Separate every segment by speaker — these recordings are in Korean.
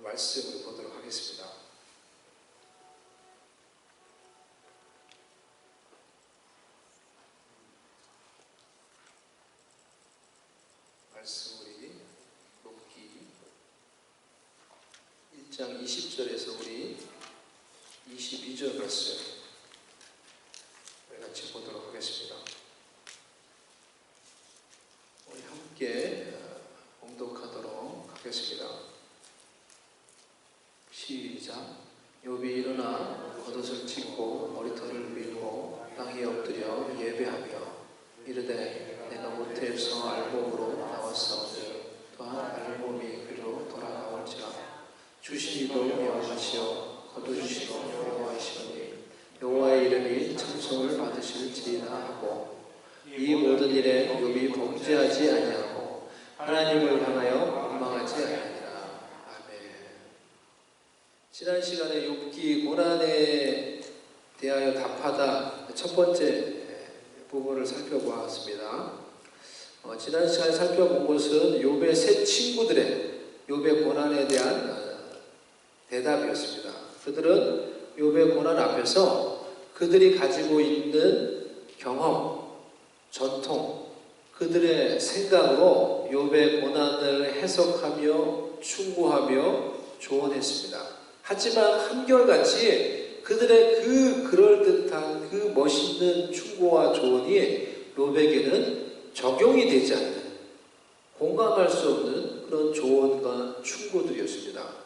Speaker 1: 말씀을 보도록 하겠습니다. 말씀 우리 욥기 1장 20절에서 우리 22절 말씀 같이 보도록 하겠습니다. 우리 함께 봉독하도록 하겠습니다. 시작. 욥이 일어나 겉옷을 찢고 머리털을 밀고 땅에 엎드려 예배하며 이르되 내가 모태에서 알곡으로 나왔사오니 또한 알곡이 그리로 돌아가올지라. 주신 이도 여호와시요 거두시도 여호와시오니 여호와의 이름이称颂을 받으실지이다 하고, 이 모든 일에 욥이 범죄하지 아니하고 하나님을 향하여 원망하지 아니하니라. 아멘. 지난 시간에 욥기 고난에 대하여 답하다 첫 번째 부분을 살펴보았습니다. 지난 시간에 살펴본 것은 욥의 세 친구들의 욥의 고난에 대한 대답이었습니다. 그들은 욥의 고난 앞에서 그들이 가지고 있는 경험, 전통, 그들의 생각으로 욥의 고난을 해석하며 충고하며 조언했습니다. 하지만 한결같이 그들의 그 그럴듯한 그 멋있는 충고와 조언이 욥에게는 적용이 되지 않는, 공감할 수 없는 그런 조언과 충고들이었습니다.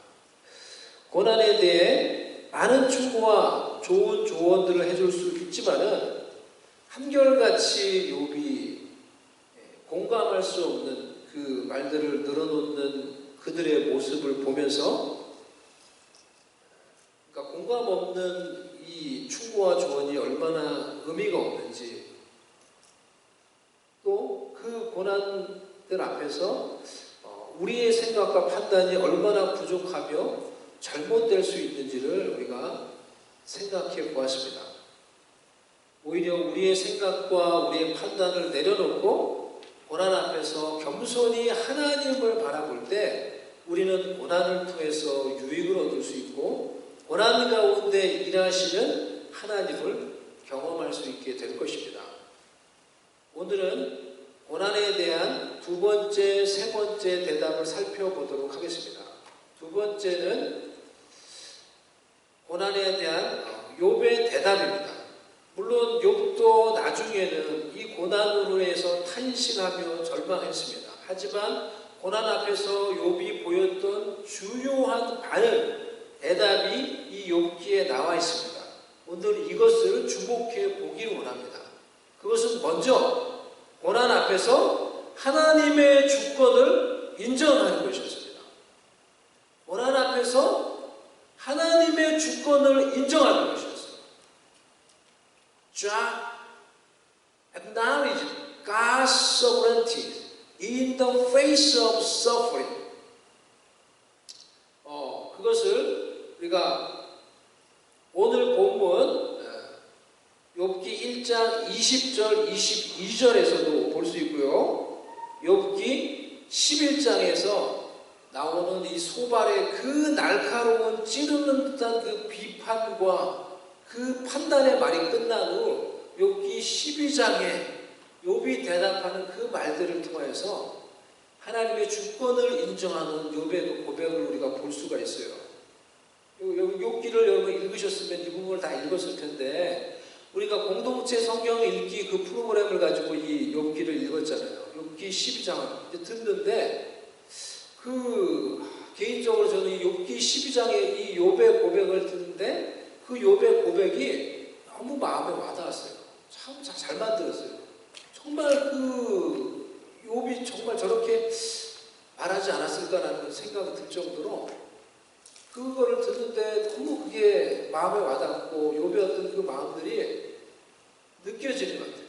Speaker 1: 고난에 대해 많은 충고와 좋은 조언들을 해줄 수 있지만은 한결같이 욥이 공감할 수 없는 그 말들을 늘어놓는 그들의 모습을 보면서, 그러니까 공감 없는 이 충고와 조언이 얼마나 의미가 없는지, 또 그 고난들 앞에서 우리의 생각과 판단이 얼마나 부족하며 잘못될 수 있는지를 우리가 생각해 보았습니다. 오히려 우리의 생각과 우리의 판단을 내려놓고 고난 앞에서 겸손히 하나님을 바라볼 때 우리는 고난을 통해서 유익을 얻을 수 있고 고난 가운데 일하시는 하나님을 경험할 수 있게 될 것입니다. 오늘은 고난에 대한 두 번째, 세 번째 대답을 살펴보도록 하겠습니다. 두 번째는 고난에 대한 욥의 대답입니다. 물론 욥도 나중에는 이 고난으로 해서 탄식하며 절망했습니다. 하지만 고난 앞에서 욥이 보였던 주요한 대답이 이 욥기에 나와 있습니다. 오늘 이것을 주목해 보기를 원합니다. 그것은 먼저 고난 앞에서 하나님의 주권을 인정하는 것이었습니다. 고난 앞에서 하나님의 주권을 인정하는 것이었어요. Acknowledge God's sovereignty in the face of suffering. 그것을 우리가 오늘 본문 욥기 1장 20절 22절에서도 볼 수 있고요. 욥기 11장에서 나오는 이 소발의 그 날카로운 찌르는 듯한 그 비판과 그 판단의 말이 끝난 후 욥기 12장에 욥이 대답하는 그 말들을 통해서 하나님의 주권을 인정하는 욥의 고백을 우리가 볼 수가 있어요. 욥기를 여러분 읽으셨으면 이 부분을 다 읽었을 텐데, 우리가 공동체 성경 읽기 그 프로그램을 가지고 이 욥기를 읽었잖아요. 욥기 12장을 이제 듣는데, 개인적으로 저는 이 욥기 12장의 이 욥의 고백을 듣는데, 그 욥의 고백이 너무 마음에 와닿았어요. 참 잘 만들었어요. 정말 욥이 정말 저렇게 말하지 않았을까라는 생각이 들 정도로 그거를 듣는데 너무 그게 마음에 와닿고 욥의 어떤 그 마음들이 느껴지는 것 같아요.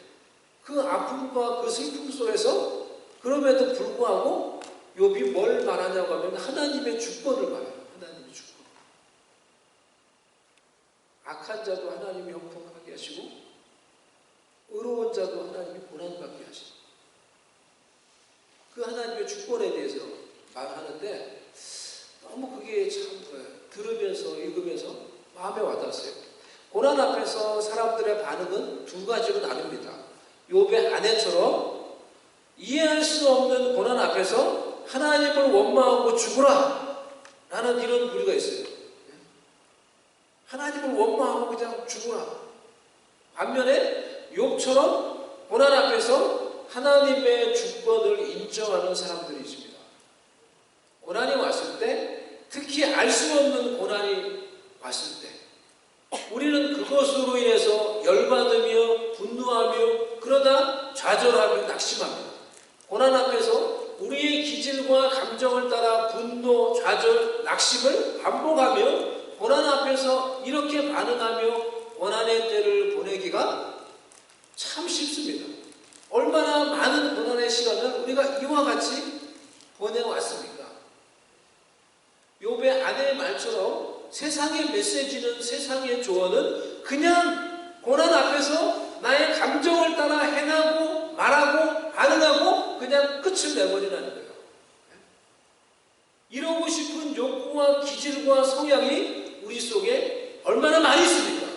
Speaker 1: 그 아픔과 그 슬픔 속에서 그럼에도 불구하고 욥이 뭘 말하냐고 하면 하나님의 주권을 말해요. 하나님의 주권. 악한 자도 하나님이 형통하게 하시고 의로운 자도 하나님이 고난받게 하시고, 그 하나님의 주권에 대해서 말하는데 너무 그게 그게 참 들으면서 읽으면서 마음에 와닿았어요. 고난 앞에서 사람들의 반응은 두 가지로 나눕니다. 욥의 아내처럼 이해할 수 없는 고난 앞에서 하나님을 원망하고 죽으라 라는 이런 부류가 있어요. 하나님을 원망하고 그냥 죽으라. 반면에 욥처럼 고난 앞에서 하나님의 주권을 인정하는 사람들이 있습니다. 고난이 왔을 때, 특히 알 수 없는 고난이 왔을 때 우리는 그것으로 인해서 열받으며 분노하며 그러다 좌절하며 낙심합니다. 고난 앞에서 우리의 기질과 감정을 따라 분노, 좌절, 낙심을 반복하며 고난 앞에서 이렇게 반응하며 고난의 때를 보내기가 참 쉽습니다. 얼마나 많은 고난의 시간을 우리가 이와 같이 보내왔습니까? 욥의 아내의 말처럼 세상의 메시지는, 세상의 조언은 그냥 고난 앞에서 나의 감정을 따라 행하고 말하고 반응하고 그냥 끝을 내버리라는 거예요. 이러고 싶은 욕구와 기질과 성향이 우리 속에 얼마나 많이 있습니까?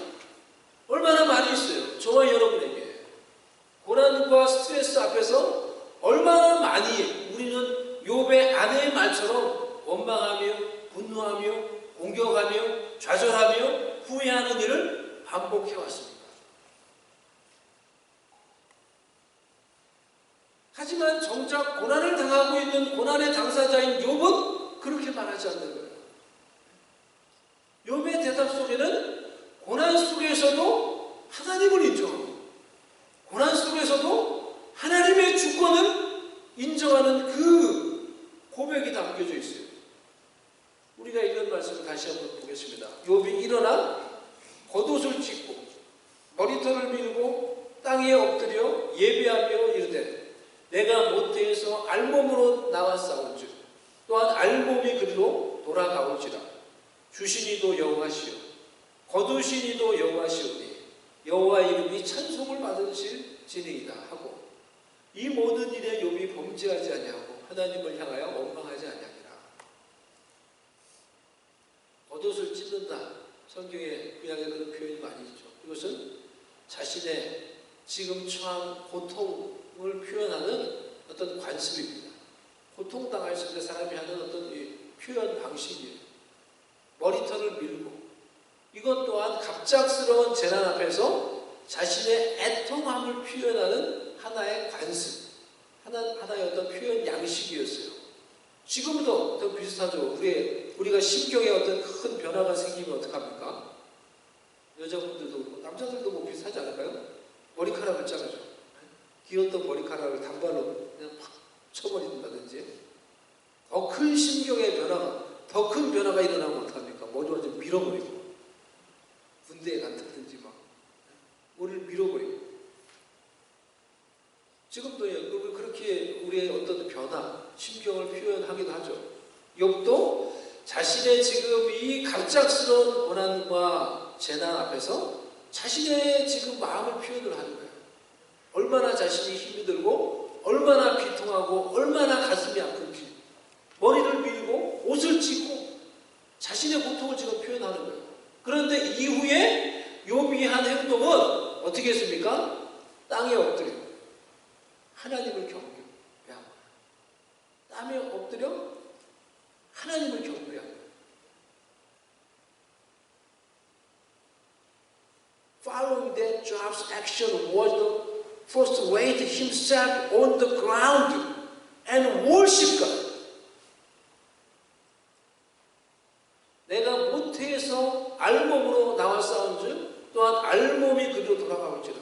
Speaker 1: 얼마나 많이 있어요. 저와 여러분에게. 고난과 스트레스 앞에서 얼마나 많이 우리는 욥의 아내의 말처럼 원망하며 분노하며 공격하며 좌절하며 후회하는 일을 반복해왔습니다. 하지만 정작 고난을 당하고 있는 고난의 당사자인 욥은 그렇게 말하지 않는 거예요. 욥의 대답 속에는 고난 속에서도 하나님을 인정하고 고난 속에서도 하나님의 주권을 인정하는 그 고백이 담겨져 있어요. 우리가 읽은 말씀을 다시 한번 보겠습니다. 욥이 일어나 겉옷을 찢고 머리털을 밀고 땅에 엎드려 예배하며 이르되 내가 모태에서 알몸으로 나와 싸운즉 또한 알몸이 그리로 돌아가올지라. 주시니도 여호와시요 거두시니도 여호와시오니 여호와 이름이 찬송을 받으실지니이다 하고 이 모든 일에 욥이 범죄하지 아니하고 하나님을 향하여 원망하지 아니하니라. 겉옷을 찢는다. 성경에 구약에 그런 표현이 많이 있죠. 이것은 자신의 지금 처한 고통을 표현하는 어떤 관습입니다. 고통당했을 때 사람이 하는 어떤 표현 방식이에요. 머리털을 밀고 이것 또한 갑작스러운 재난 앞에서 자신의 애통함을 표현하는 하나의 관습, 하나의 어떤 표현 양식이었어요. 지금도 더 비슷하죠. 우리가 심경에 어떤 큰 변화가 생기면 어떡합니까? 여자분들도 그렇고 남자들도 뭐 비슷하지 않을까요? 머리카락을 자르죠. 귀었던 머리카락을 단발로 그냥 팍 쳐버린다든지. 더 큰 심경의 변화가, 더 큰 변화가 일어나면 어떡합니까? 머리를 완전 밀어버리고 군대에 간다든지 막 머리를 밀어버리고. 지금도 그렇게 우리의 어떤 변화, 심경을 표현하기도 하죠. 욥도 자신의 지금 이 갑작스러운 고난과 재난 앞에서 자신의 지금 마음을 표현을 하는 거예요. 얼마나 자신이 힘이 들고 얼마나 비통하고 얼마나 가슴이 아픈지 머리를 밀고 옷을 찢고 자신의 고통을 지금 표현하는 거예요. 그런데 이후에 욥이 한 행동은 어떻게 했습니까? 땅에 엎드려 하나님을 경배하고 땀에 엎드려 하나님을 경배하고 Following that, Job's action was the first way to himself on the ground and worship God. 내가 모태에서 알몸으로 나와 싸운즉 또한 알몸이 그리로 돌아가올지라.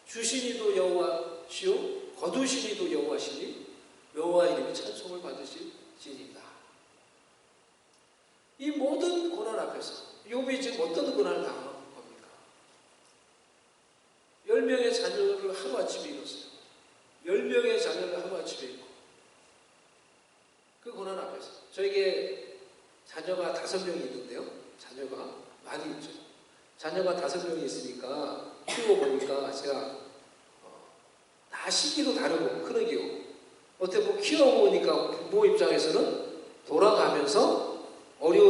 Speaker 1: 주시니도 여호와시요 거두시니도 여호와시니 여호와 이름이 찬송을 받으실지니이다. 이 모든 고난 앞에서 욥이 지금 어떤 고난을 당한 겁니까? 10명의 자녀를 하루아침에 잃었어요. 10명의 자녀를 하루아침에 잃고 그 고난 앞에서 저에게 자녀가 5명이 있는데요. 자녀가 많이 있죠. 자녀가 5명이 있으니까 키워보니까 제가 다 시기도 다르고 크기고 어떻게 보면 키워보니까 부모 입장에서는 돌아가면서 어려운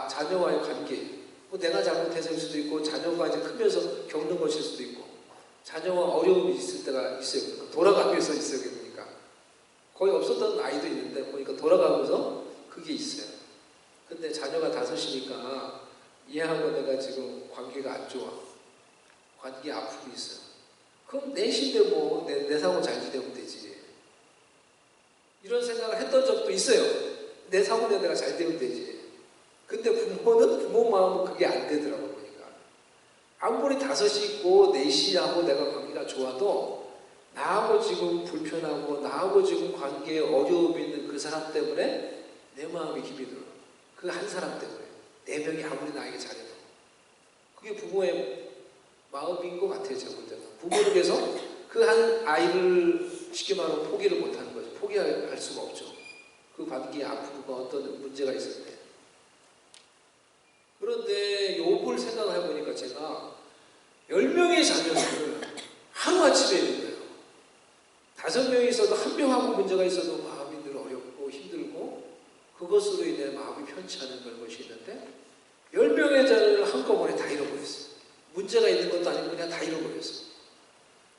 Speaker 1: 자녀와의 관계, 뭐 내가 잘못해서일 수도 있고 자녀가 이제 크면서 겪는 것일 수도 있고 자녀와 어려움이 있을 때가 있어요. 돌아가면서 있어요. 보니까 거의 없었던 아이도 있는데 보니까 돌아가면서 그게 있어요. 근데 자녀가 5이니까 얘하고 내가 지금 관계가 안 좋아. 관계 아픔이 있어. 그럼 넷인데 뭐 내 사고 잘 지내면 되지. 이런 생각을 했던 적도 있어요. 내 사고는 내가 잘 되면 되지. 근데 부모 마음은 그게 안 되더라고 보니까. 아무리 5이 있고 4이하고 내가 관계가 좋아도 나하고 지금 불편하고 나하고 지금 관계에 어려움이 있는 그 사람 때문에 내 마음이 힘이 들어. 그 한 사람 때문에 4명이 아무리 나에게 잘해도 그게 부모의 마음인 것 같아요. 제가 볼 때는 부모를 위해서 그 한 아이를 쉽게 말하면 포기를 못하는 거죠. 포기할 수가 없죠. 그 관계에 아픔과 어떤 문제가 있을 때. 그런데 욥을 생각을 해보니까 제가 10명의 자녀를 하루아침에 잃은 거예요. 5명이 있어도 1명하고 문제가 있어도 마음이 늘 어렵고 힘들고 그것으로 인해 마음이 편치 않은 것이 있는데 10명의 자녀를 한꺼번에 다 잃어버렸어요. 문제가 있는 것도 아니고 그냥 다 잃어버렸어요.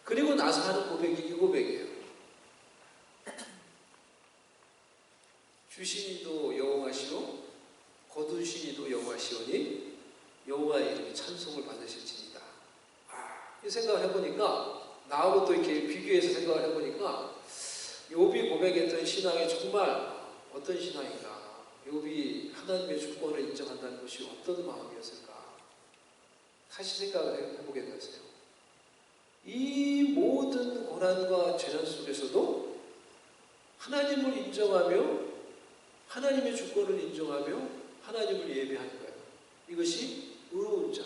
Speaker 1: 그리고 나서 하는 고백이 이 고백이에요. 주시니도 여호와시요 거두시니도 여호와시오니 여호와의 이름이 찬송을 받으실지니라. 이 생각을 해보니까 나하고 또 이렇게 비교해서 생각을 해보니까 욥이 고백했던 신앙이 정말 어떤 신앙인가. 욥이 하나님의 주권을 인정한다는 것이 어떤 마음이었을까. 다시 생각을 해보게 되었어요. 이 모든 고난과 재난 속에서도 하나님을 인정하며 하나님의 주권을 인정하며 하나님을 예배하는 거예요. 이것이 의로운 자,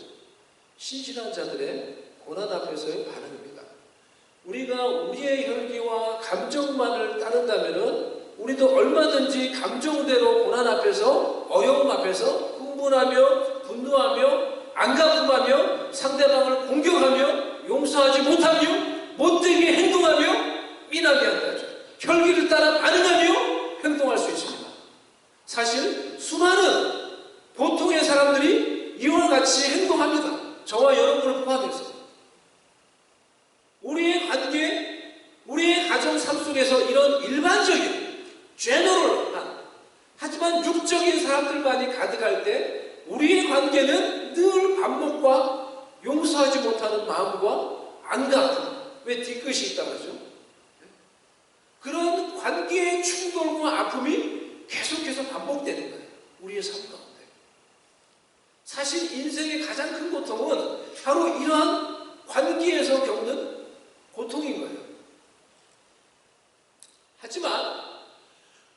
Speaker 1: 신실한 자들의 고난 앞에서의 반응입니다. 우리가 우리의 혈기와 감정만을 따른다면 우리도 얼마든지 감정대로 고난 앞에서 어려움 앞에서 흥분하며 분노하며 안가품하며 상대방을 공격하며 용서하지 못하며 못되게 행동하며 미나게 한다죠. 혈기를 따라 반응하며 행동할 수 있습니다. 사실 수많은 보통의 사람들이 이와 같이 행동합니다. 저와 여러분을 포함해서. 우리의 관계, 우리의 가정 삶 속에서 이런 일반적인 제너럴한 하지만 육적인 사람들만이 가득할 때 우리의 관계는 늘 반목과 용서하지 못하는 마음과 안가품, 왜 뒤끝이 있다고 하죠? 그런 관계의 충돌과 아픔이 계속해서 반복되는 거예요. 우리의 삶 가운데. 사실 인생의 가장 큰 고통은 바로 이러한 관계에서 겪는 고통인 거예요. 하지만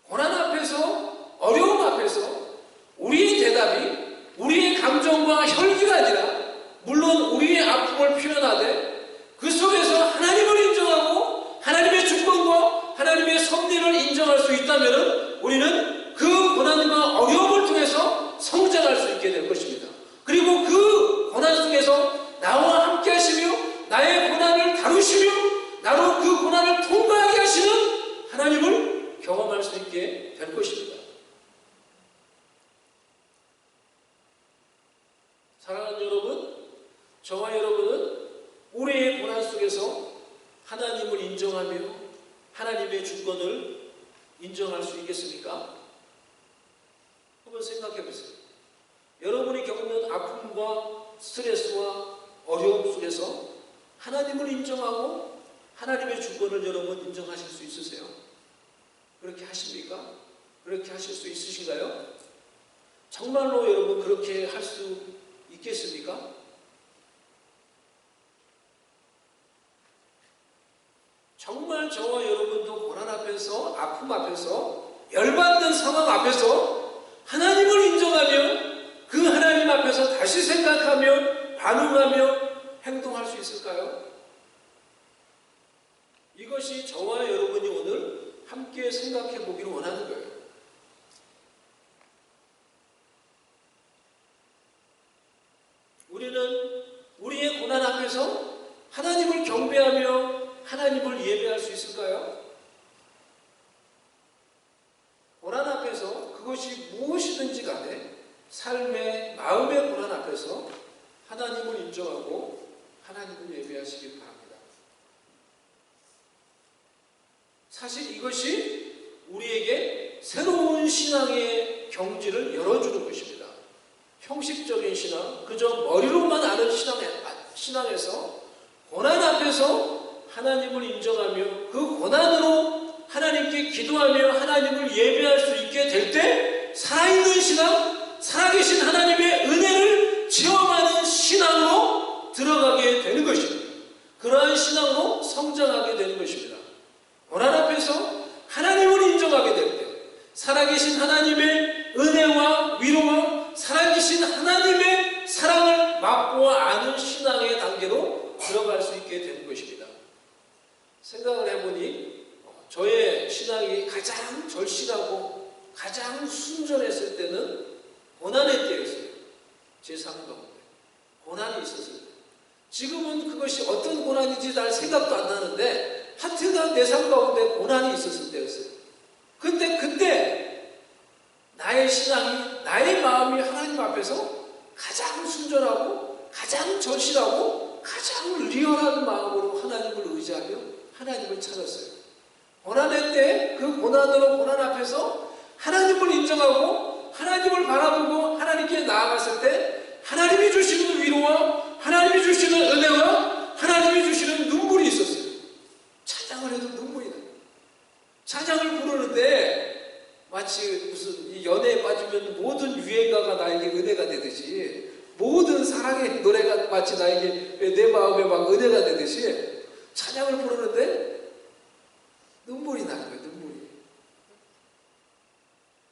Speaker 1: 고난 앞에서 어려움 앞에서 우리의 대답이 우리의 감정과 혈기가 아니라 물론 우리의 아픔을 표현하되 그 속에서 하나님을 인정하고 하나님의 주권과 하나님의 섭리를 인정할 수 있다면 우리는 그 고난과 어려움을 통해서 성장할 수 있게 될 것입니다. 그리고 그 고난 속에서 나와 함께 하시며 나의 고난을 다루시며 나로 그 고난을 통과하게 하시는 하나님을 경험할 수 있게 될 것입니다. 사랑하는 여러분, 저와 여러분은 우리의 고난 속에서 하나님을 인정하며 하나님의 주권을 인정할 수 있겠습니까? 한번 생각해 보세요. 여러분이 겪는 아픔과 스트레스와 어려움 속에서 하나님을 인정하고 하나님의 주권을 여러분 인정하실 수 있으세요? 그렇게 하십니까? 그렇게 하실 수 있으신가요? 정말로 여러분 그렇게 할 수 있겠습니까? 정말 저와 여러분도 고난 앞에서 아픔 앞에서 열받는 상황 앞에서 하나님을 인정하며 그 하나님 앞에서 다시 생각하며 반응하며 행동할 수 있을까요? 이것이 저와 여러분이 오늘 함께 생각해 보기를 원하는 거예요. 우리는 우리의 고난 앞에서 하나님을 경배하며 하나님을 예배할 수 있을까요? 고난 앞에서 그것이 무엇이든지 간에 삶의 마음의 고난 앞에서 하나님을 인정하고 하나님을 예배하시길 바랍니다. 사실 이것이 우리에게 새로운 신앙의 경지를 열어주는 것입니다. 형식적인 신앙, 그저 머리로만 아는 신앙에서 고난 앞에서 하나님을 인정하며 그 고난으로 하나님께 기도하며 하나님을 예배할 수 있게 될 때 살아있는 신앙, 살아계신 하나님의 은혜를 체험하는 신앙으로 들어가게 되는 것입니다. 그러한 신앙으로 성장하게 되는 것입니다. 고난 앞에서 하나님을 인정하게 될 때 살아계신 하나님의 은혜와 위로와 살아계신 하나님의 사랑을 맛보아 아는 신앙의 단계로 들어갈 수 있게 되는 것입니다. 생각을 해보니 저의 신앙이 가장 절실하고 가장 순전했을 때는 고난의 때였어요. 제 삶 가운데 고난이 있었을 때. 지금은 그것이 어떤 고난인지 날 생각도 안 나는데 하여튼 내 삶 가운데 고난이 있었을 때였어요. 그때 나의 신앙이, 나의 마음이 하나님 앞에서 가장 순전하고 가장 절실하고 가장 리얼한 마음으로 하나님을 의지하며 하나님을 찾았어요. 고난의 때 그 고난으로 고난 앞에서 하나님을 인정하고 하나님을 바라보고 하나님께 나아갔을 때 하나님이 주시는 위로와 하나님이 주시는 은혜와 하나님이 주시는 눈물이 있었어요. 찬양을 해도 눈물이 나요. 찬양을 부르는데 마치 무슨 연애에 빠지면 모든 유행가가 나에게 은혜가 되듯이 모든 사랑의 노래가 마치 나에게 내 마음에 막 은혜가 되듯이 찬양을 부르는데 눈물이 나는 거예요. 눈물이.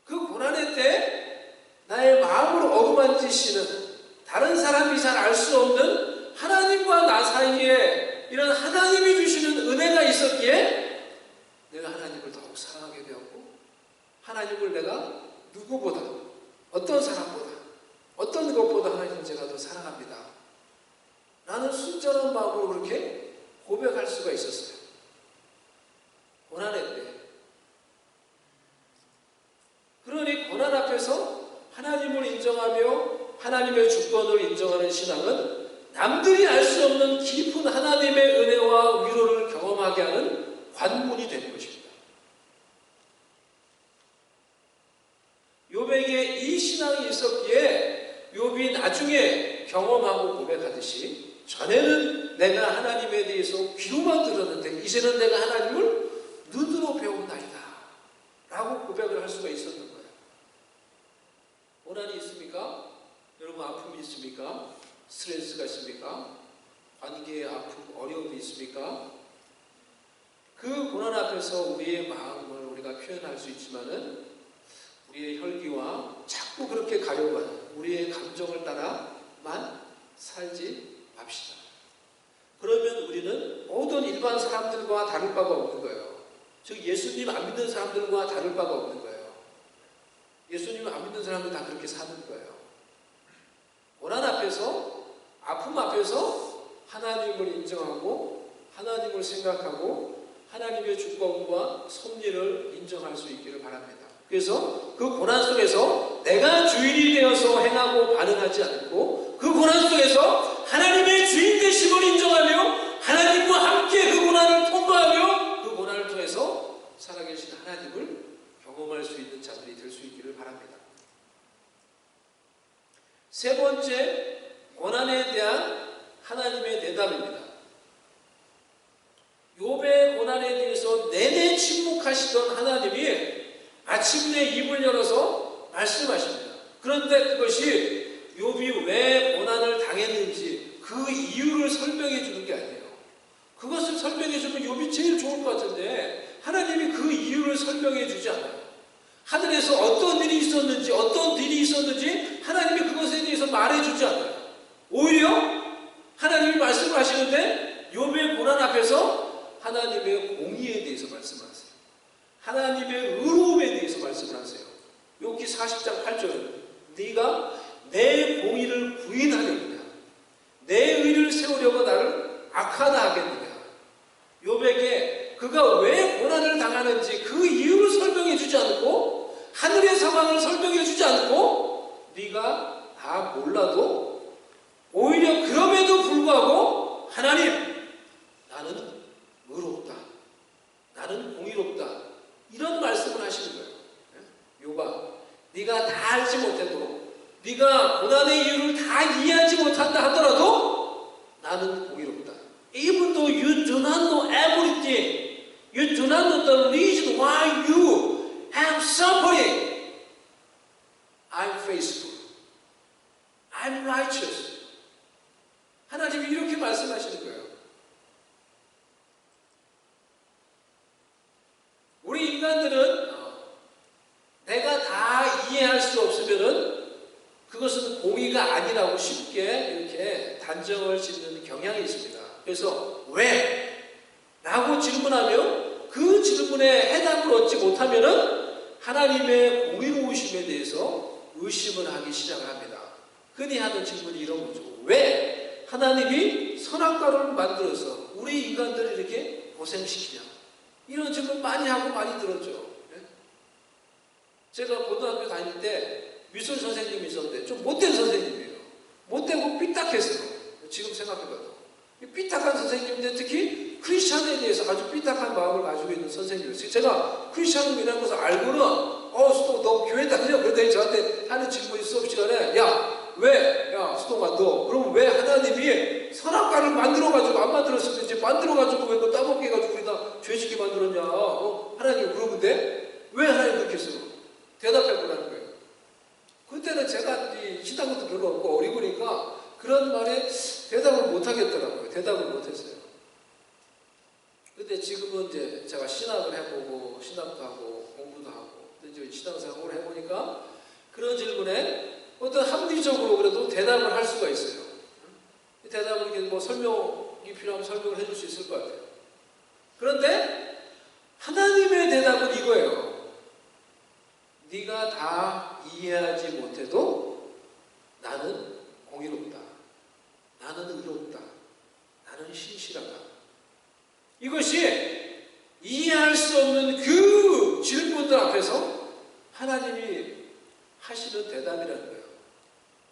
Speaker 1: 그 고난의 때 나의 마음을 어루만지시는 다른 사람이 잘 알 수 없는 하나님과 나 사이에 이런 하나님이 주시는 은혜가 있었기에 내가 하나님을 더욱 사랑하게 되었고 하나님을 내가 누구보다 어떤 사람보다 어떤 것보다 하나님을 제가 더 사랑합니다. 라는 순전한 마음으로 그렇게 고백할 수가 있었어요. 고난의 때. 그러니 고난 앞에서 하나님을 인정하며 하나님의 주권을 인정하는 신앙은 남들이 알 수 없는 깊은 하나님의 은혜와 위로를 경험하게 하는 관문이 되는 것입니다. 욥에게 이 신앙이 있었기에 욥이 나중에 경험하고 고백하듯이 전에는 내가 하나님에 대해서 귀로만 들었는데 이제는 내가 하나님을 눈으로 배운나이다 라고 고백을 할 수가 있었던 거예요. 고난이 있습니까? 여러분 아픔이 있습니까? 스트레스가 있습니까? 관계의 아픔, 어려움이 있습니까? 그 고난 앞에서 우리의 마음을 우리가 표현할 수 있지만은 우리의 혈기와 자꾸 그렇게 가려고 하는 우리의 감정을 따라만 살지 맙시다. 그러면 우리는 모든 일반 사람들과 다를 바가 없는 거예요. 즉 예수님 안 믿는 사람들과 다를 바가 없는 거예요. 예수님을 안 믿는 사람들 다 그렇게 사는 거예요. 고난 앞에서 아픔 앞에서 하나님을 인정하고 하나님을 생각하고 하나님의 주권과 섭리를 인정할 수 있기를 바랍니다. 그래서 그 고난 속에서 내가 주인이 되어서 행하고 반응하지 않고 그 고난 속에서 하나님의 주인 되심을 인정하며 하나님과 함께 그 고난을 통과하며 그 고난을 통해서 살아계신 하나님을 경험할 수 있는 자들이 될 수 있기를 바랍니다. 세 번째, 고난에 대한 하나님의 대답입니다. 욥의 고난에 대해서 내내 침묵하시던 하나님이 아침내 입을 열어서 말씀하십니다. 그런데 그것이 욥이 왜 고난을 당했는지 그 이유를 설명해 주는 게 아니에요. 그것을 설명해 주면 욥이 제일 좋을 것 같은데 하나님이 그 이유를 설명해 주지 않아요. 하늘에서 어떤 일이 있었는지 어떤 일이 있었는지 하나님이 그것에 대해서 말해 주지 않아요. 오히려 하나님이 말씀을 하시는데 욥의 고난 앞에서 하나님의 공의에 대해서 말씀하세요. 하나님의 의로움에 대해서 말씀을 하세요. 욥기 40장 8절은 네가 내 공의를 부인하려느냐 내 의를 세우려고 나를 악하다 하겠느냐. 욥에게 그가 왜 고난을 당하는지 그 이유를 설명해 주지 않고 하늘의 상황을 설명해 주지 않고 네가 다 몰라도 오히려 그럼에도 불구하고 하나님, 나는 의롭다, 나는 공의롭다, 이런 말씀을 하시는 거예요. 욥아, 네가 다 알지 못해도, 네가 고난의 이유를 다 이해하지 못한다 하더라도 나는 공의롭다. Even though you do not know everything, you do not know the reason why you have suffering, I'm faithful, I'm righteous. 하나님이 이렇게 말씀하시는 거예요. 우리 인간들은 내가 다 이해할 수 없으면은 그것은 공의가 아니라고 쉽게 이렇게 단정을 짓는 경향이 있습니다. 그래서 왜? 라고 질문하며 그 질문에 해답을 얻지 못하면은 하나님의 공의로우심에 대해서 의심을 하기 시작을 합니다. 흔히 하는 질문이 이런 거죠. 왜 하나님이 선악과를 만들어서 우리 인간들을 이렇게 고생시키냐? 이런 질문 많이 하고 많이 들었죠. 제가 고등학교 다닐 때 미술 선생님이 있었는데 좀 못된 선생님이에요. 못되고 삐딱했어요. 지금 생각해봐도. 삐딱한 선생님인데 특히 크리스찬에 대해서 아주 삐딱한 마음을 가지고 있는 선생님이었어요. 제가 크리스찬이라는 것을 알고는 수동 너 교회 다니냐? 그랬더니 저한테 하는 질문이 수업 시간에 수동아 너 그럼 왜 하나님이 선악과를 만들어가지고 안 만들었으면 이제 만들어가지고 왜 너 따먹게 해가지고 우리가 죄짓게 만들었냐? 하나님 그러는데 왜 하나님 그렇게 했어? 대답해보라는 거예요. 그때는 제가 신앙도 별로 없고 어리고니까 그런 말에 대답을 못하겠더라고요. 대답을 못했어요. 근데 지금은 이제 제가 신학을 해보고 신학도 하고 공부도 하고 이제 신앙생활을 해보니까 그런 질문에 어떤 합리적으로 그래도 대답을 할 수가 있어요. 대답을 이렇게 뭐 설명이 필요하면 설명을 해줄 수 있을 것 같아요. 그런데 하나님의 대답은 이거예요. 네가 다 이해하지 못해도 나는 공의롭다, 나는 의롭다, 나는 신실하다. 이것이 이해할 수 없는 그 질문들 앞에서 하나님이 하시는 대답이라는 거예요.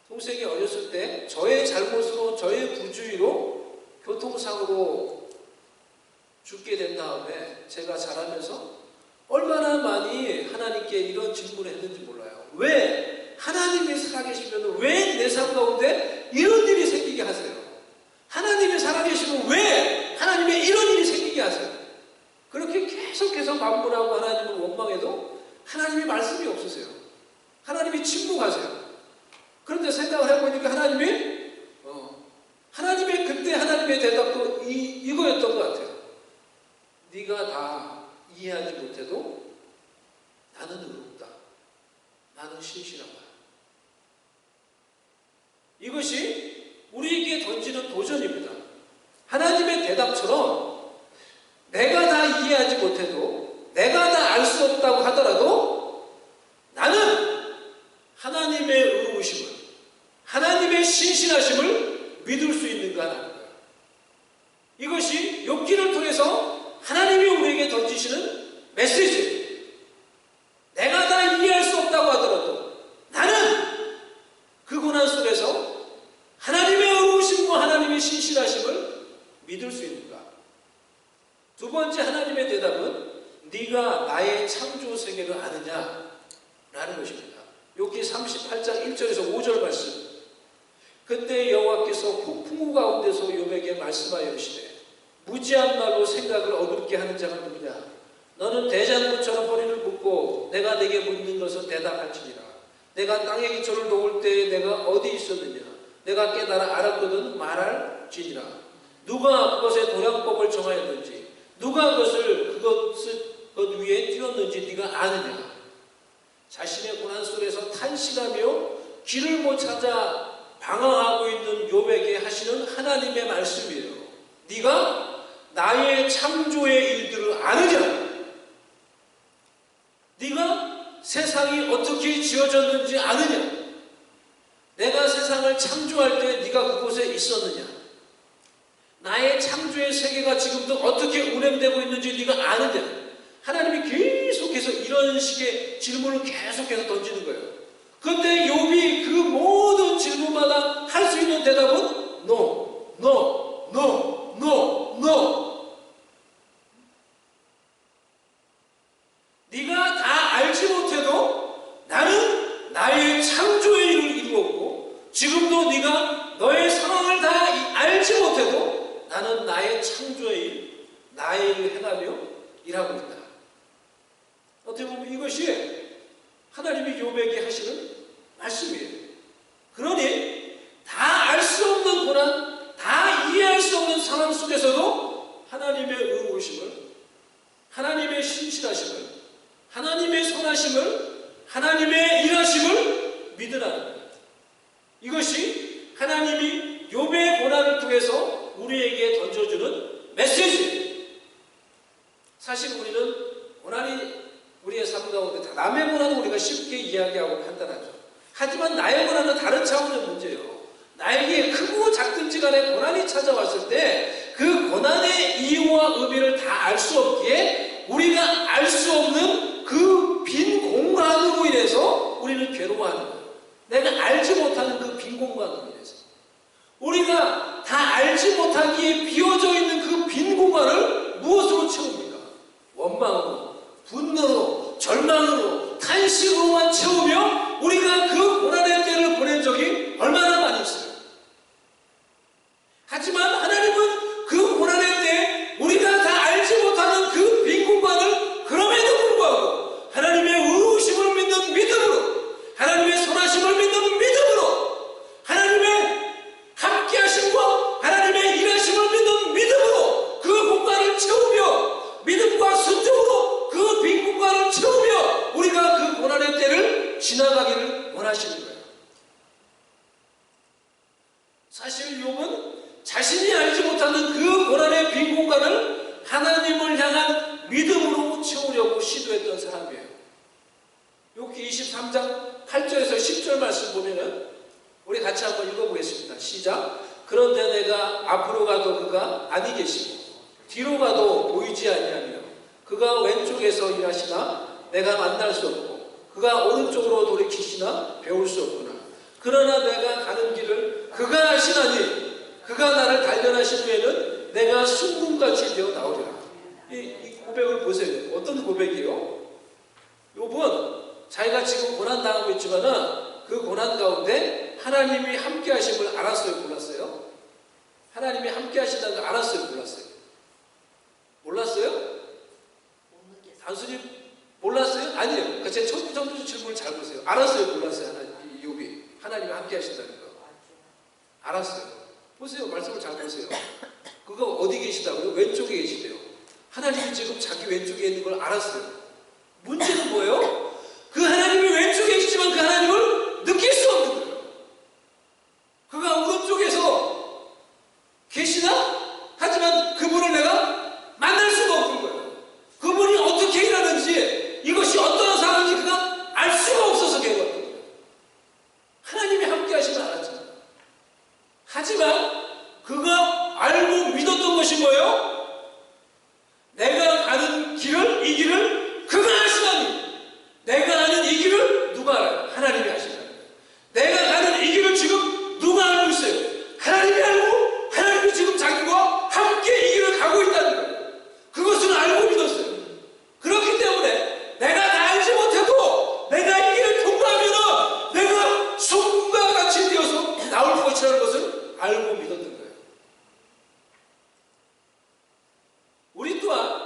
Speaker 1: 동생이 어렸을 때 저의 잘못으로, 저의 부주의로 교통사고로 죽게 된 다음에 제가 자라면서 얼마나 많이 하나님께 이런 질문을 했는지 몰라요. 왜 하나님이 살아계시면 왜 내 삶 가운데 이런 일이 생기게 하세요? 하나님이 살아계시면 왜 하나님의 이런 일이 생기게 하세요? 그렇게 계속해서 반문하고 하나님을 원망해도 하나님의 말씀이 없으세요. 하나님이 침묵하세요. 그런데 생각을 해보니까 하나님의 그때 하나님의 대답도 이거였던 것 같아요. 네가 다 이해하지 못해도 나는 의롭다, 나는 신실하다. 이것이 우리에게 던지는 도전입니다. 하나님의 대답처럼 내가 다 이해하지 못해도, 내가 다 알 수 없다고 하더라도 나는 하나님의 의로우심을, 하나님의 신실하심을 믿을 수 있는가 하는 거예요. 이것이 욥기를 통해서 하나님이 우리에게 던지시는 메시지. 내가 다 이해할 수 없다고 하더라도 나는 그 고난 속에서 하나님의 의로우심과 하나님의 신실하심을 믿을 수 있는가? 두 번째 하나님의 대답은 네가 나의 창조 세계를 아느냐? 라는 것입니다. 욥기 38장 1절에서 5절 말씀. 그때 여호와께서 폭풍우 가운데서 욥에게 말씀하여 이르시되 무지한 말로 생각을 어둡게 하는 자가 누구냐? 너는 대장부처럼 허리를 굽고 내가 내게 묻는 것은 대답할지니라. 내가 땅의 기초를 놓을 때에 내가 어디 있었느냐? 내가 깨달아 알았거든 말할지니라. 누가 그것의 도량법을 정하였는지, 누가 그것 위에 띄웠는지 네가 아느냐? 자신의 고난 속에서 탄식하며 길을 못 찾아 방황하고 있는 욥에게 하시는 하나님의 말씀이에요. 네가 나의 창조의 일들을 아느냐? 네가 세상이 어떻게 지어졌는지 아느냐? 내가 세상을 창조할 때 네가 그곳에 있었느냐? 나의 창조의 세계가 지금도 어떻게 운행되고 있는지 네가 아느냐? 하나님이 계속해서 이런 식의 질문을 계속해서 던지는 거예요. 그런데 욥이 그 모든 질문 일하고 있다. 어떻게 보면 이것이 하나님이 욥에게 하시는 말씀이에요. 그러니 다 알 수 없는 고난, 다 이해할 수 없는 상황 속에서도 하나님의 의로우심을, 하나님의 신실하심을, 하나님의 선하심을, 하나님의 일하심을 믿으라는 거예요. 이것이 하나님이 욥의 고난을 통해서 우리에게 던져주는 메시지예요. 사실 우리는 고난이 우리의 삶 가운데 남의 고난은 우리가 쉽게 이야기하고 판단하죠. 하지만 나의 고난은 다른 차원의 문제예요. 나에게 크고 작든지 간에 고난이 찾아왔을 때 그 고난의 이유와 의미를 다 알 수 없기에 우리가 알 수 없는 그 빈 공간으로 인해서 우리는 괴로워하는 거예요. 내가 알지 못하는 그 빈 공간으로 인해서 우리가 다 알지 못하기에 비어져 있는 그 빈 공간을 무엇으로 채웁니까? 원망으로, 분노로, 절망으로, 탄식으로만 채우며 우리가 그 고난의 때를 보낸 적이 얼마나 많이 있어요. 하지만 하나님은 그 고난의 때 우리가 다 알지 못하는 그 빈 공간을 그럼에도 불구하고 하나님의 의로우심을 믿는 믿음으로, 하나님의 선하심을 믿는 믿음으로, 하나님의 함께하심과 하나님의 일하심을 믿는 믿음으로 그 공간을 채우며 믿음과 순종으로 그 빈 공간을 채우며 우리가 그 고난의 때를 지나가기를 원하시는 거예요. 사실 욥은 자신이 알지 못하는 그 고난의 빈 공간을 하나님을 향한 믿음으로 채우려고 시도했던 사람이에요. 욥기 23장 8절에서 10절 말씀 보면은 우리 같이 한번 읽어보겠습니다. 시작. 그런데 내가 앞으로 가도 그가 아니 계시고 뒤로 가도 보이지 아니하며 그가 왼쪽에서 일하시나 내가 만날 수 없고 그가 오른쪽으로 돌이키시나 배울 수 없구나. 그러나 내가 가는 길을 그가 아시나니 그가 나를 단련하신 후에는 내가 순금같이 되어 나오리라. 이 고백을 보세요. 어떤 고백이에요? 욥은 자기가 지금 고난당하고 있지만은 그 고난 가운데 하나님이 함께 하심을 알았어요? 몰랐어요? 하나님이 함께 하신다는 걸 알았어요? 몰랐어요? 몰랐어요? 단순히 몰랐어요? 아니에요. 그 제 첫 질문을 잘 보세요. 알았어요? 몰랐어요? 욥이 하나님이 함께 하신다는 거 알았어요. 보세요. 말씀을 잘 보세요. 그가 어디 계시다고요? 왼쪽에 계시대요. 하나님이 지금 자기 왼쪽에 있는 걸 알았어요. 문제는 뭐예요? 그 하나님이 왼쪽에 계시지만 그 하나님을 느낄 수 없는 거예요. 그가 오른쪽에서 계시나? 하지만 그분을 내가 만날 수가 없는 거예요. 그분이 어떻게 일하는지 이것이 어떤 상황인지 그가 알 수가 없어서 괴로웠던 거예요. 하나님이 함께 하시면 알았잖아요. 하지만 그가 알고 믿었던 것이 뭐예요? 내가 가는 길을, 이 길을 그가 아시다니. 내가 아는 이 길을 누가 알아요? 하나님이 아시다니. 내가 가는 이 길을 지금 누가 알고 있어요? 하나님이 알고 하나님이 지금 자기와 함께 이 길을 가고 있다는 거예요. 그것을 알고 믿었어요. 그렇기 때문에 내가 다 알지 못해도 내가 이 길을 통과하면 내가 손과 같이 되어서 나올 것이라는 것을 알고 믿었던 거예요. 우리 또한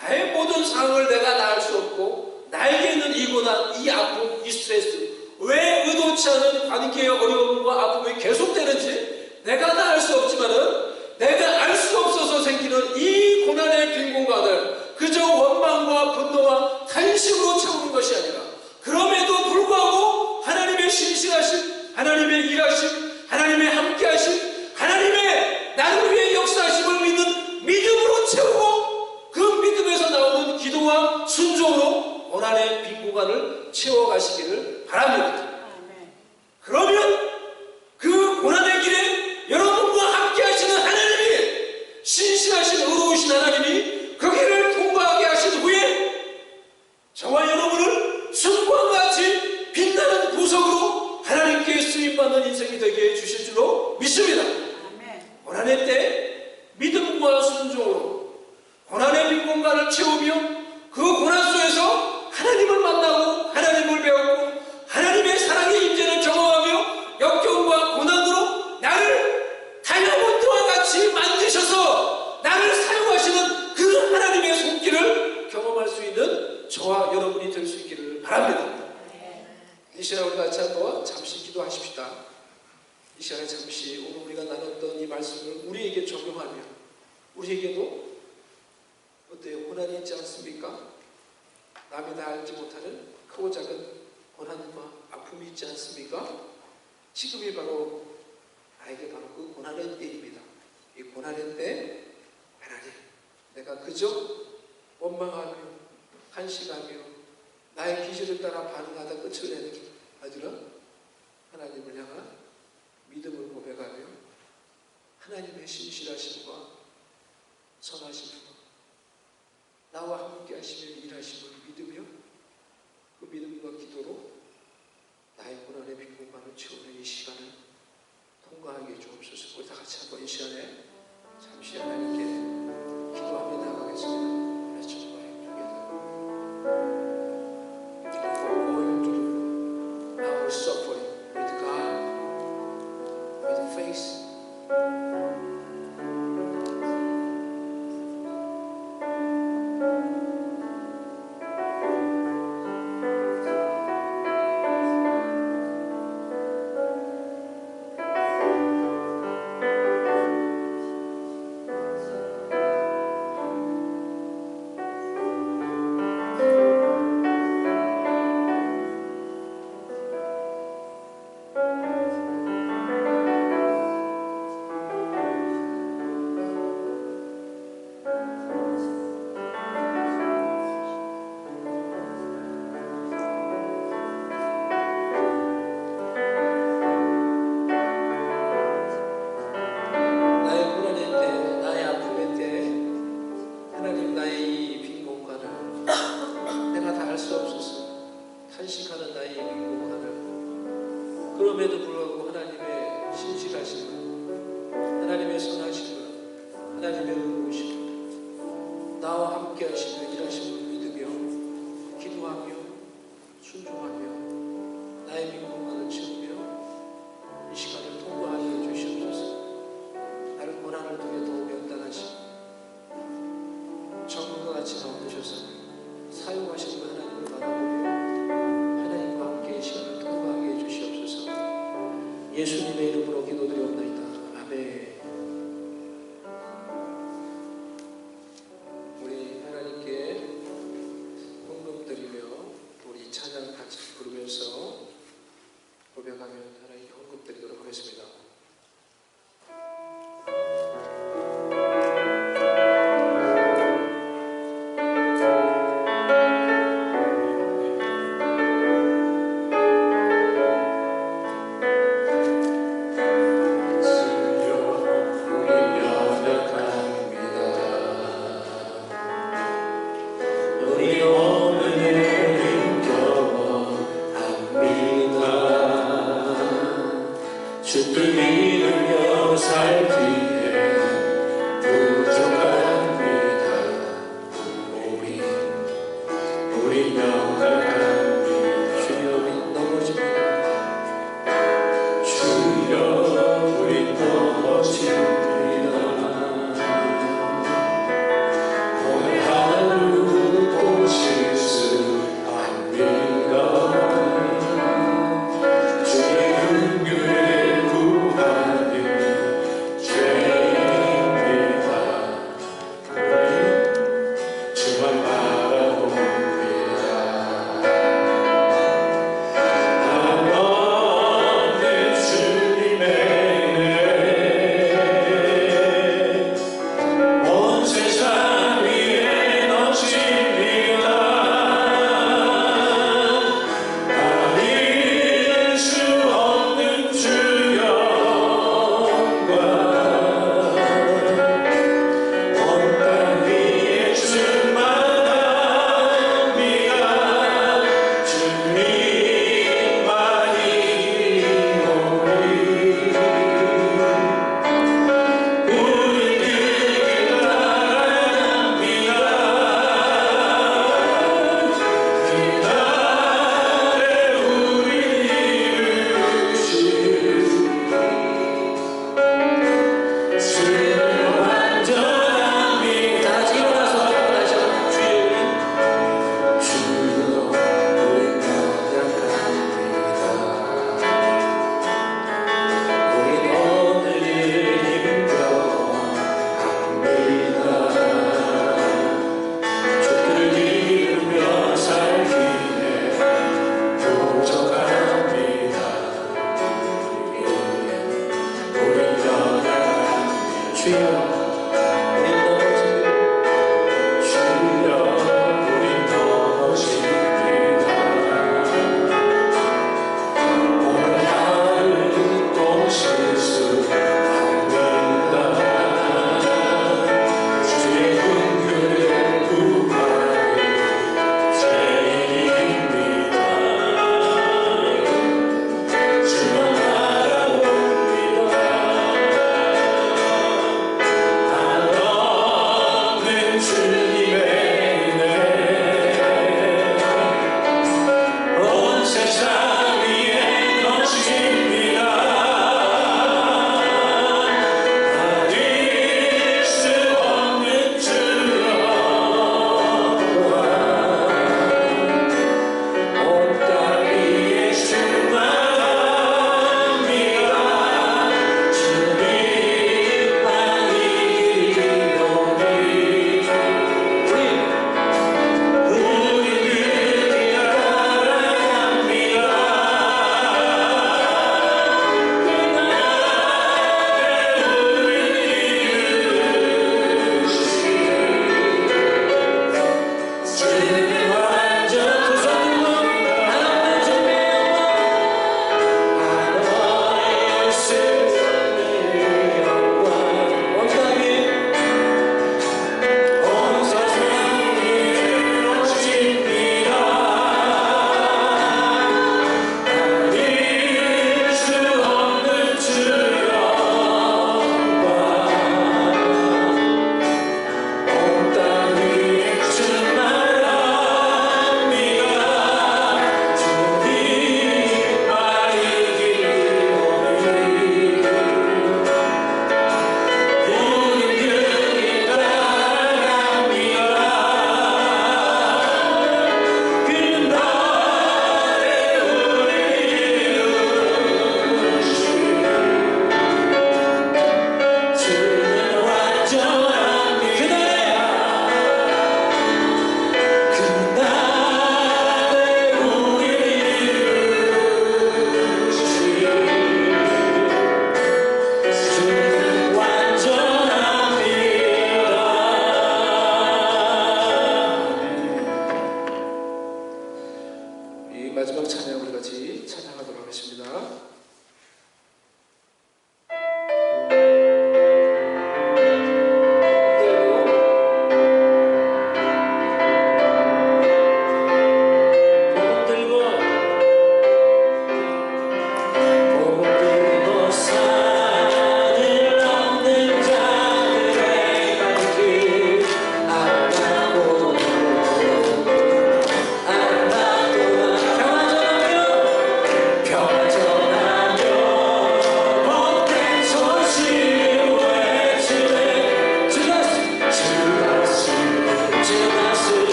Speaker 1: 나의 모든 상황을 내가 다 알 수 없고 나에게 있는 이 고난, 이 아픔, 이 스트레스, 왜 의도치 않은 관계의 어려움과 아픔이 계속되는지 내가 다 알 수 없지만은 내가 알 수 없어서 생기는 이 고난의 빈 공간을 그저 원망과 분노와 탄식으로 채우는 것이 아니라 그럼에도 불구하고 하나님의 신실하심, 하나님의 일하심, 하나님의 함께하심, 하나님의 나를 위해 역사하심을 믿는 믿음으로 채우고 그 믿음에서 나오는 기도와 순종으로 고난의 빈 공간을 채워가시기를 바랍니다. 그러면 그 고난의 길에 여러분과 함께 하시는 하나님이 신실하신 의로우신 하나님이 그 길을 통과하게 하신 후에 저와 여러분을 숲과 같이 빛나는 보석으로 하나님께 쓰임받는 인생이 되게 해주실 줄로 믿습니다. 고난의 때 믿음과 순종으로 고난의 빈 공간을 채우며 그 고난 속에서 하나님을 만나고 하나님을 배우고 하나님의 사랑의 임재를 경험하며 역경과 고난으로 나를 다이아몬드와 같이 만드셔서 나를 사용하시는 그 하나님의 손길을 시간에 우리 같이 한번 잠시 기도하십시다. 이 시간에 잠시 오늘 우리가 나눴던 이 말씀을 우리에게 적용하며 우리에게도 어때요? 고난이 있지 않습니까? 남이 다 알지 못하는 크고 작은 고난과 아픔이 있지 않습니까? 지금이 바로 나에게 바로 그 고난의 때입니다. 이 고난의 때 하나님, 내가 그저 원망하며 간식하며 나의 기질을 따라 반응하다 끝을 내는 아니라 하나님을 향한 믿음을 고백하며 하나님의 신실하심과 선하심과 나와 함께 하시며 일하심을 믿으며 그 믿음과 기도로 나의 고난의 빈 공간을 채우는 이 시간을 통과하게 주옵소서. 우리 다 같이 한번 이 시간에 잠시 하나님께 기도하며 나가겠습니다. Let's just pray together. For going through our suffering with God, with faith. 그럼에도 불구하고 하나님의 신실하심을, 하나님의 선하심을, 하나님의 의로우심을, 나와 함께 하시며 일하심을 믿으며 기도하며 순종하며 나의 빈공간을 채우며 이 시간을 통과하게 해주시옵소서. 나를 고난을 통해 더욱 연단하시고 정금과 같이 가운데셔서 사용하시는 하나님을 바라보며 하나님과 함께 이 시간을 통과하게 해주시옵소서. 예수님의 이름으로 기도드리옵나이다. 아멘. 우리 하나님께 헌금 드리며 우리 찬양 같이 부르면서 고백하며 하나님께 헌금 드리도록 하겠습니다.
Speaker 2: 주의 은혜를 구하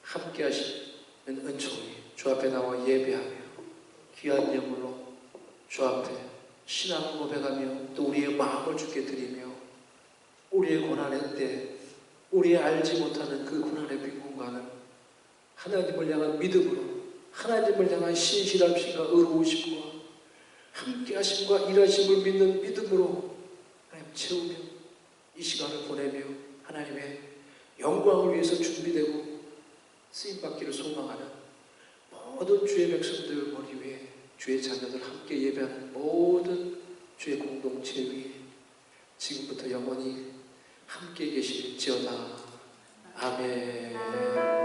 Speaker 1: 함께 하시는 은총이 주 앞에 나와 예배하며 귀한 예물로 주 앞에 신앙을 고백하며 또 우리의 마음을 주께 드리며 우리의 고난의 때 우리의 알지 못하는 그 고난의 빈 공간을 하나님을 향한 믿음으로 하나님을 향한 신실함과 의로우심과 함께 하심과 일하심을 믿는 믿음으로 하나님 채우며 이 시간을 보내며 하나님의 영광을 위해서 준비되고 쓰임받기를 소망하는 모든 주의 백성들 머리 위에 주의 자녀들 함께 예배하는 모든 주의 공동체 위에 지금부터 영원히 함께 계실지어다. 아멘.